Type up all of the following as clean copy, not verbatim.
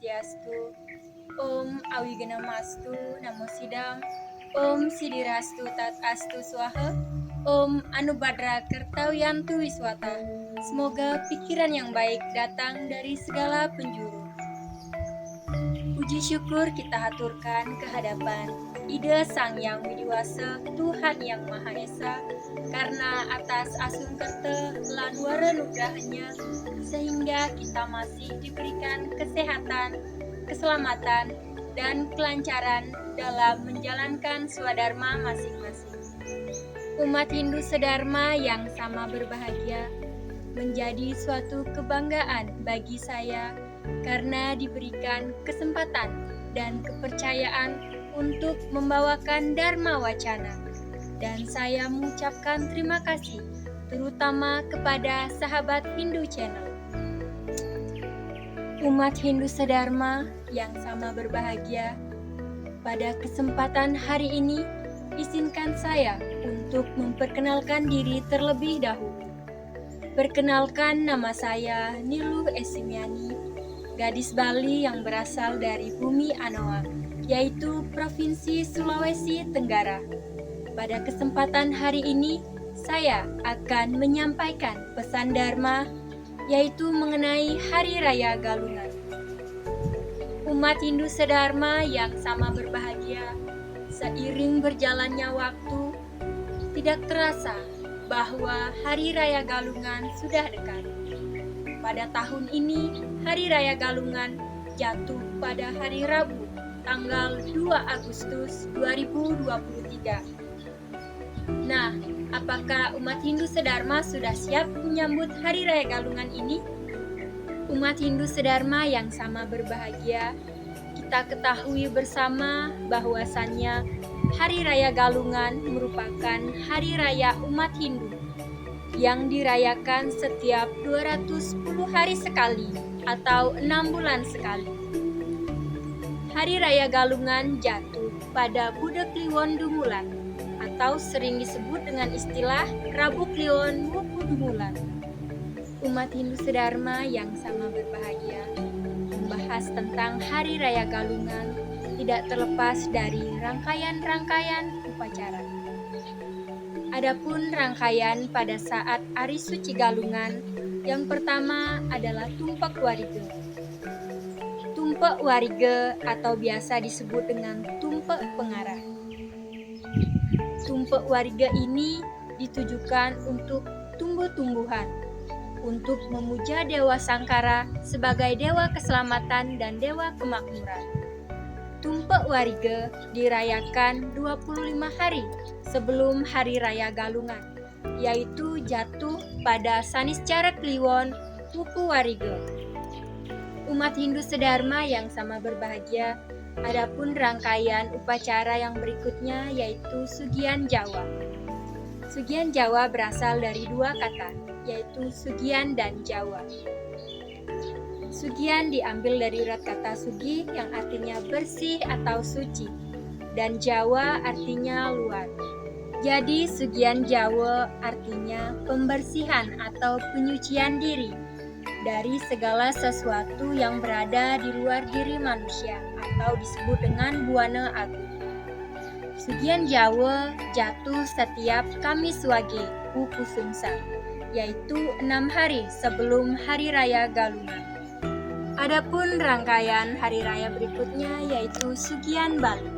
Swastiastu. Om Awiganamastu Namo Sidam. Om Sidirastu Tat Astu Swaha. Om Anubhadra Kartawiyantu Wiswata. Semoga pikiran yang baik datang dari segala penjuru. Puji syukur kita haturkan kehadapan Ida Sang Yang Widiwasa, Tuhan Yang Maha Esa, karena atas asung kerte lan wara nugrahnya sehingga kita masih diberikan kesehatan, keselamatan, dan kelancaran dalam menjalankan swadharma masing-masing. Umat Hindu sedharma yang sama berbahagia menjadi suatu kebanggaan bagi saya karena diberikan kesempatan dan kepercayaan untuk membawakan Dharma Wacana. Dan saya mengucapkan terima kasih terutama kepada sahabat Hindu Channel. Umat Hindu sedharma yang sama berbahagia, pada kesempatan hari ini izinkan saya untuk memperkenalkan diri terlebih dahulu. Perkenalkan, nama saya Niluh Esimiani, gadis Bali yang berasal dari bumi Anoa, yaitu Provinsi Sulawesi Tenggara. Pada kesempatan hari ini, saya akan menyampaikan pesan Dharma, yaitu mengenai Hari Raya Galungan. Umat Hindu sedharma yang sama berbahagia, seiring berjalannya waktu, tidak terasa bahwa Hari Raya Galungan sudah dekat. Pada tahun ini, Hari Raya Galungan jatuh pada hari Rabu, tanggal 2 Agustus 2023. Nah, apakah umat Hindu sedharma sudah siap menyambut Hari Raya Galungan ini? Umat Hindu sedharma yang sama berbahagia, kita ketahui bersama bahwasannya Hari Raya Galungan merupakan hari raya umat Hindu yang dirayakan setiap 210 hari sekali atau 6 bulan sekali. Hari Raya Galungan jatuh pada Buddha Kliwon Dumulan atau sering disebut dengan istilah Rabu Kliwon Wuku Dumulan. Umat Hindu sedharma yang sama berbahagia, membahas tentang Hari Raya Galungan tidak terlepas dari rangkaian-rangkaian upacara. Adapun rangkaian pada saat Ari Suci Galungan, yang pertama adalah Tumpek Warige. Tumpek Warige atau biasa disebut dengan Tumpek Pengarah. Tumpek Warige ini ditujukan untuk tumbuh-tumbuhan, untuk memuja Dewa Sangkara sebagai Dewa Keselamatan dan Dewa Kemakmuran. Tumpek Warige dirayakan 25 hari sebelum Hari Raya Galungan, yaitu jatuh pada Saniscara Kliwon Wuku Warige. Umat Hindu sedharma yang sama berbahagia, adapun rangkaian upacara yang berikutnya yaitu Sugian Jawa. Sugian Jawa berasal dari dua kata, yaitu Sugian dan Jawa. Sugian diambil dari urat kata sugi yang artinya bersih atau suci, dan Jawa artinya luar. Jadi Sugian Jawa artinya pembersihan atau penyucian diri dari segala sesuatu yang berada di luar diri manusia atau disebut dengan Buana Agung. Sugian Jawa jatuh setiap Kamis Wage Wuku Sungsang, yaitu 6 hari sebelum Hari Raya Galungan. Adapun rangkaian hari raya berikutnya yaitu Sugian Bali.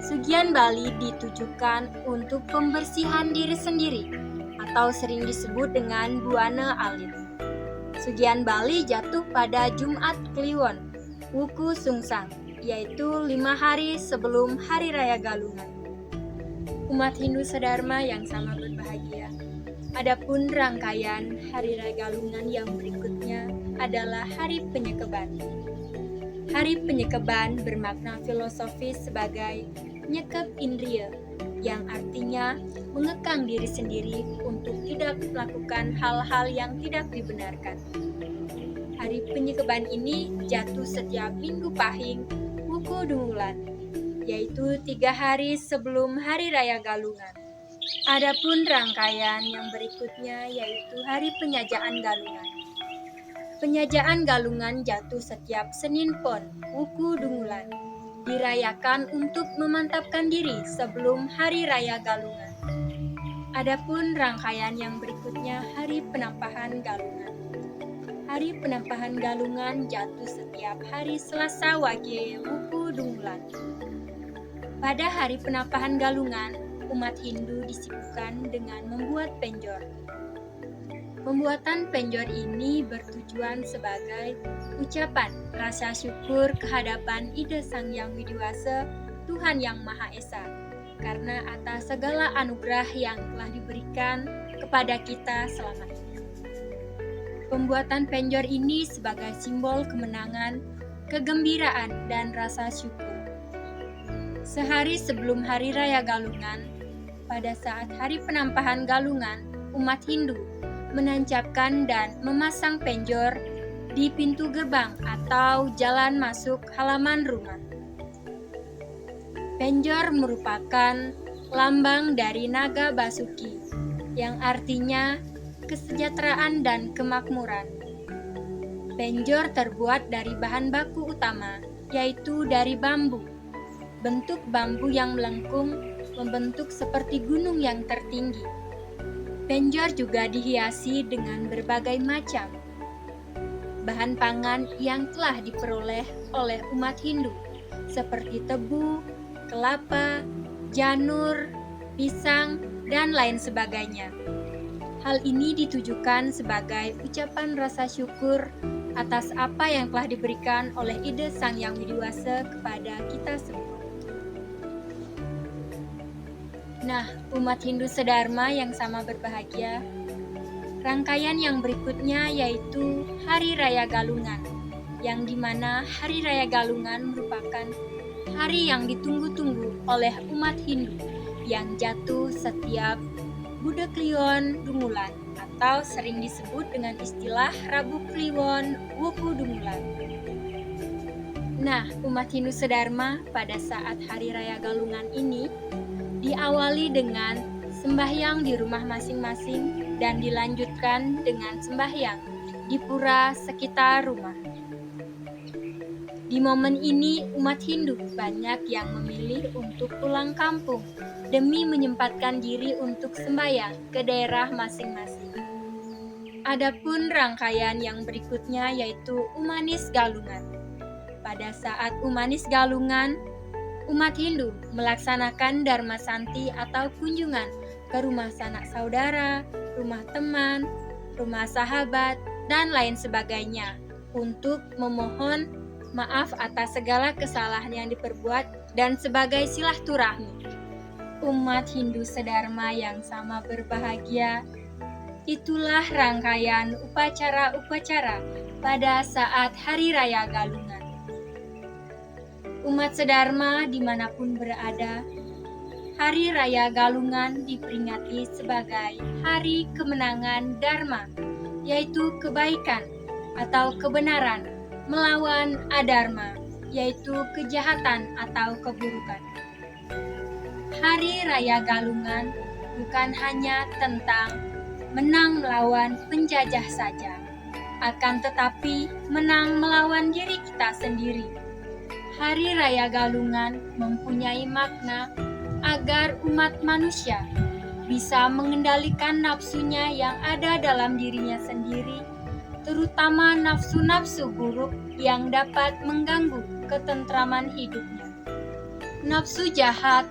Sugian Bali ditujukan untuk pembersihan diri sendiri atau sering disebut dengan Buana Alit. Sugian Bali jatuh pada Jumat Kliwon Wuku Sungsang, yaitu 5 hari sebelum Hari Raya Galungan. Umat Hindu sedharma yang sama berbahagia, adapun rangkaian Hari Raya Galungan yang berikutnya adalah Hari Penyekeban. Hari Penyekeban bermakna filosofis sebagai nyekep indria, yang artinya mengekang diri sendiri untuk tidak melakukan hal-hal yang tidak dibenarkan. Hari Penyekeban ini jatuh setiap Minggu Pahing Wuku Dumulan, yaitu 3 hari sebelum Hari Raya Galungan. Adapun rangkaian yang berikutnya yaitu Hari Penyajaan Galungan. Penyajaan galungan jatuh setiap Senin Pon, Wuku Dungulan, dirayakan untuk memantapkan diri sebelum Hari Raya Galungan. Adapun rangkaian yang berikutnya Hari Penampahan Galungan. Hari Penampahan Galungan jatuh setiap hari Selasa Wage Wuku Dungulan. Pada Hari Penampahan Galungan, umat Hindu disibukkan dengan membuat penjor. Pembuatan penjor ini bertujuan sebagai ucapan rasa syukur kehadapan Ida Sang Hyang Widiwasa, Tuhan Yang Maha Esa, karena atas segala anugerah yang telah diberikan kepada kita selama ini. Pembuatan penjor ini sebagai simbol kemenangan, kegembiraan, dan rasa syukur. Sehari sebelum Hari Raya Galungan, pada saat Hari Penampahan Galungan, umat Hindu menancapkan dan memasang penjor di pintu gerbang atau jalan masuk halaman rumah. Penjor merupakan lambang dari naga Basuki, yang artinya kesejahteraan dan kemakmuran. Penjor terbuat dari bahan baku utama, yaitu dari bambu. Bentuk bambu yang melengkung membentuk seperti gunung yang tertinggi. Penjor juga dihiasi dengan berbagai macam bahan pangan yang telah diperoleh oleh umat Hindu, seperti tebu, kelapa, janur, pisang, dan lain sebagainya. Hal ini ditujukan sebagai ucapan rasa syukur atas apa yang telah diberikan oleh Ida Sang Hyang Widiwasa kepada kita semua. Nah, umat Hindu sedharma yang sama berbahagia, rangkaian yang berikutnya yaitu Hari Raya Galungan, yang dimana Hari Raya Galungan merupakan hari yang ditunggu-tunggu oleh umat Hindu yang jatuh setiap Buddha Kliwon Dungulan atau sering disebut dengan istilah Rabu Kliwon Wuku Dungulan. Nah, umat Hindu sedharma pada saat Hari Raya Galungan ini diawali dengan sembahyang di rumah masing-masing dan dilanjutkan dengan sembahyang di pura sekitar rumah. Di momen ini, umat Hindu banyak yang memilih untuk pulang kampung demi menyempatkan diri untuk sembahyang ke daerah masing-masing. Adapun rangkaian yang berikutnya yaitu Umanis Galungan. Pada saat Umanis Galungan, umat Hindu melaksanakan Dharma Santi atau kunjungan ke rumah sanak saudara, rumah teman, rumah sahabat, dan lain sebagainya untuk memohon maaf atas segala kesalahan yang diperbuat dan sebagai silaturahmi. Umat Hindu sedharma yang sama berbahagia, itulah rangkaian upacara-upacara pada saat Hari Raya Galungan. Umat sedharma dimanapun berada, Hari Raya Galungan diperingati sebagai Hari Kemenangan Dharma, yaitu kebaikan atau kebenaran, melawan adharma, yaitu kejahatan atau keburukan. Hari Raya Galungan bukan hanya tentang menang melawan penjajah saja, akan tetapi menang melawan diri kita sendiri. Hari Raya Galungan mempunyai makna agar umat manusia bisa mengendalikan nafsunya yang ada dalam dirinya sendiri, terutama nafsu-nafsu buruk yang dapat mengganggu ketentraman hidupnya. Nafsu jahat,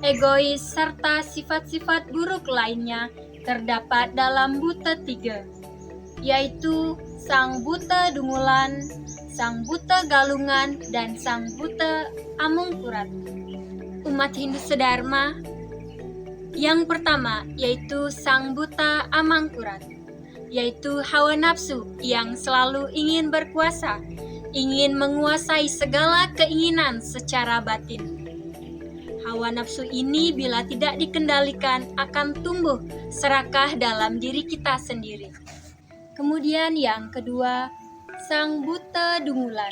egois, serta sifat-sifat buruk lainnya terdapat dalam Buta 3, yaitu Sang Buta Dungulan, Sang Buta Galungan, dan Sang Buta Amungkurat. Umat Hindu sedharma yang pertama yaitu Sang Buta Amangkurat, yaitu hawa nafsu yang selalu ingin berkuasa, ingin menguasai segala keinginan secara batin. Hawa nafsu ini bila tidak dikendalikan akan tumbuh serakah dalam diri kita sendiri. Kemudian yang kedua, Sang Buta Dungulan,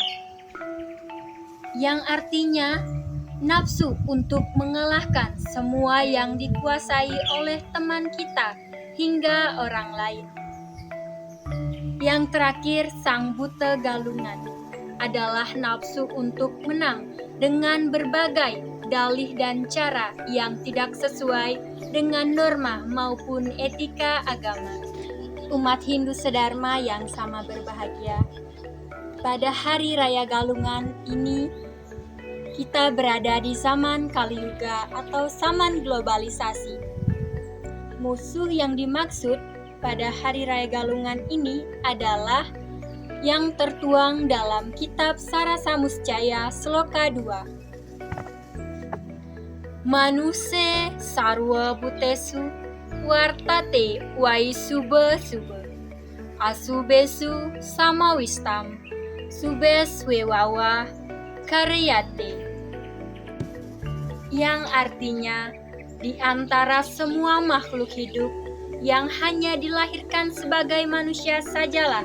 yang artinya nafsu untuk mengalahkan semua yang dikuasai oleh teman kita hingga orang lain. Yang terakhir, sang buta galungan adalah nafsu untuk menang dengan berbagai dalih dan cara yang tidak sesuai dengan norma maupun etika agama. Umat Hindu sedharma yang sama berbahagia, pada Hari Raya Galungan ini kita berada di zaman Kali Yuga atau zaman globalisasi. Musuh yang dimaksud pada Hari Raya Galungan ini adalah yang tertuang dalam kitab Sarasa Muscaya Sloka 2. Manuse sarwa butesu wartate wai sube asubesu samawistam subes wewawa karyate, yang artinya di antara semua makhluk hidup yang hanya dilahirkan sebagai manusia sajalah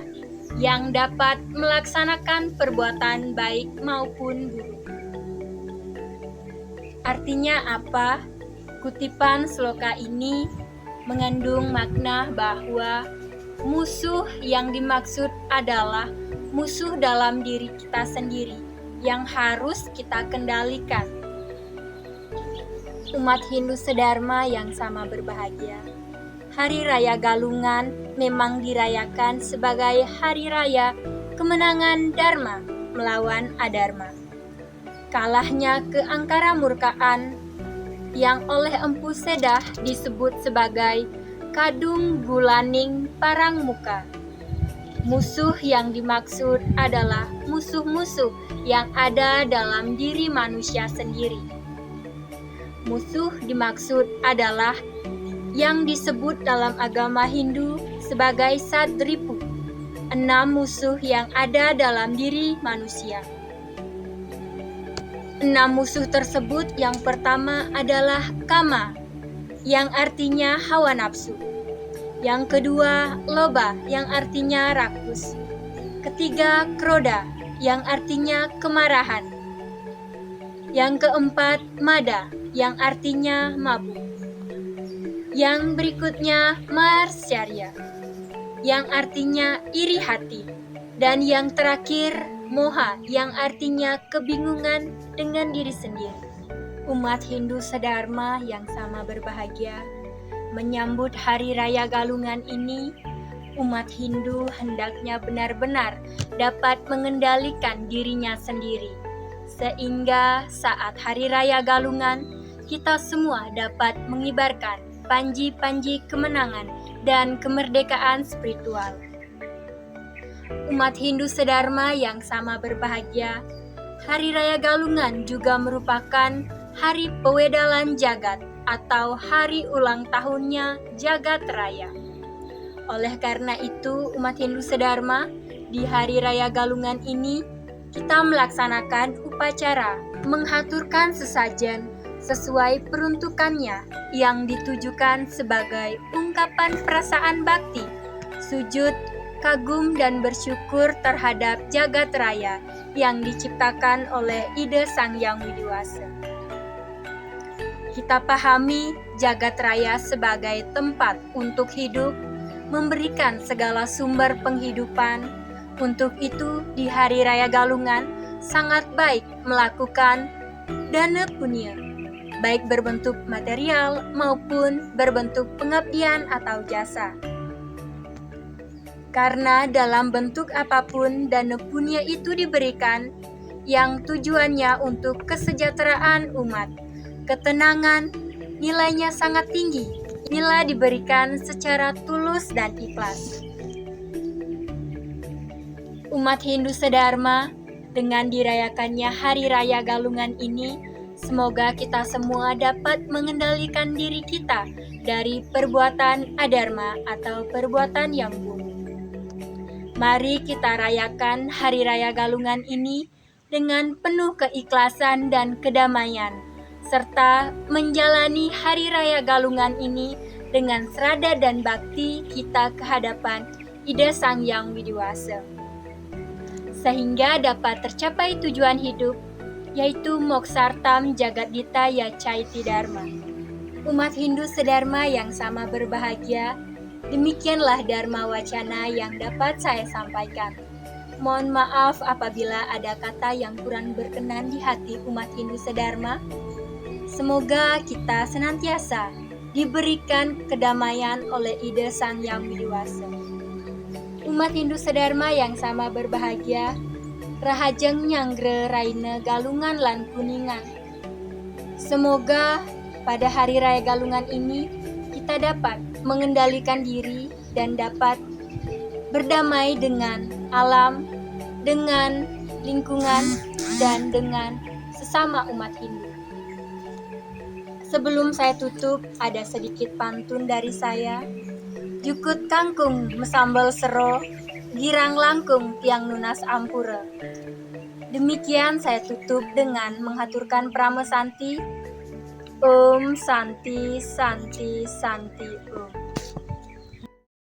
yang dapat melaksanakan perbuatan baik maupun buruk. Artinya apa? Kutipan sloka ini mengandung makna bahwa musuh yang dimaksud adalah musuh dalam diri kita sendiri yang harus kita kendalikan. Umat Hindu sedharma yang sama berbahagia, Hari Raya Galungan memang dirayakan sebagai hari raya kemenangan Dharma melawan Adharma. Kalahnya keangkara murkaan yang oleh Empu Sedah disebut sebagai Kadung Gulaning Parang Muka. Musuh yang dimaksud adalah musuh-musuh yang ada dalam diri manusia sendiri. Musuh dimaksud adalah yang disebut dalam agama Hindu sebagai Sadripu, 6 musuh yang ada dalam diri manusia. 6 musuh tersebut yang pertama adalah Kama, yang artinya hawa nafsu. Yang kedua, Loba, yang artinya rakus. Ketiga, Kroda, yang artinya kemarahan. Yang keempat, Mada, yang artinya mabuk. Yang berikutnya, Marsarya, yang artinya iri hati. Dan yang terakhir, Moha, yang artinya kebingungan dengan diri sendiri. Umat Hindu sedharma yang sama berbahagia, menyambut Hari Raya Galungan ini, umat Hindu hendaknya benar-benar dapat mengendalikan dirinya sendiri. Sehingga saat Hari Raya Galungan, kita semua dapat mengibarkan panji-panji kemenangan dan kemerdekaan spiritual. Umat Hindu sedharma yang sama berbahagia, Hari Raya Galungan juga merupakan Hari Pewedalan Jagat atau hari ulang tahunnya Jagat Raya. Oleh karena itu, umat Hindu sedharma di Hari Raya Galungan ini kita melaksanakan upacara menghaturkan sesajen sesuai peruntukannya yang ditujukan sebagai ungkapan perasaan bakti, sujud, kagum dan bersyukur terhadap jagat raya yang diciptakan oleh ide Sang Hyang Widi-Wasa. Kita pahami jagat raya sebagai tempat untuk hidup, memberikan segala sumber penghidupan. Untuk itu, di Hari Raya Galungan sangat baik melakukan dana punya, baik berbentuk material maupun berbentuk pengabdian atau jasa. Karena dalam bentuk apapun dana punya itu diberikan yang tujuannya untuk kesejahteraan umat, ketenangan, nilainya sangat tinggi bila diberikan secara tulus dan ikhlas. Umat Hindu sedharma, dengan dirayakannya Hari Raya Galungan ini, semoga kita semua dapat mengendalikan diri kita dari perbuatan adharma atau perbuatan yang buruk. Mari kita rayakan Hari Raya Galungan ini dengan penuh keikhlasan dan kedamaian, serta menjalani Hari Raya Galungan ini dengan serada dan bakti kita ke hadapan ide Sang Hyang Widi-Wasa, sehingga dapat tercapai tujuan hidup, yaitu Moksartam Jagadita Ya Caiti Dharma. Umat Hindu sedharma yang sama berbahagia, Demikianlah Dharma Wacana yang dapat saya sampaikan. Mohon maaf apabila ada kata yang kurang berkenan di hati umat Hindu sedharma. Semoga kita senantiasa diberikan kedamaian oleh ide Sang Yang Widiwasa. Umat Hindu sedharma yang sama berbahagia, Rahajeng Nyangre Raine Galungan lan Kuningan. Semoga pada Hari Raya Galungan ini kita dapat mengendalikan diri dan dapat berdamai dengan alam, dengan lingkungan, dan dengan sesama umat Hindu. Sebelum saya tutup, ada sedikit pantun dari saya. Jukut kangkung mesambal sero, girang langkung tiang nunas ampura. Demikian saya tutup dengan menghaturkan Prama Santi. Om Santi Santi Santi Om.